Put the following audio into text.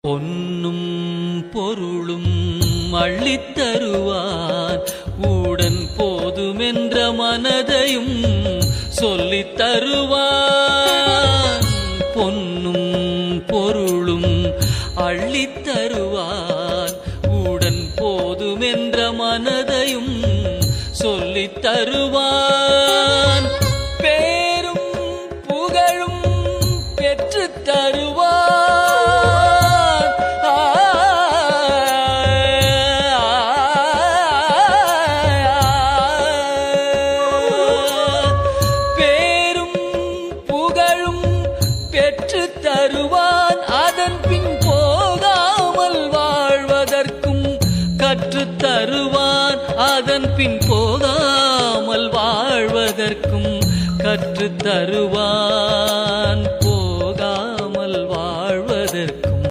பொன்னும் பொருளும் அள்ளித்தருவான், உடன் போதுமென்ற மனதையும் சொல்லித் தருவான். பொன்னும் பொருளும் அள்ளித்தருவான், உடன் போதுமென்ற மனதையும் சொல்லித் தருவான். பேரும் புகழும் பெற்றுத் தருவான். தருவான் அதன் பின் போகாமல் வாழ்வதற்கும் கற்றுத் தருவான். அதன் பின் போகாமல் வாழ்வதற்கும் கற்றுத் தருவான்.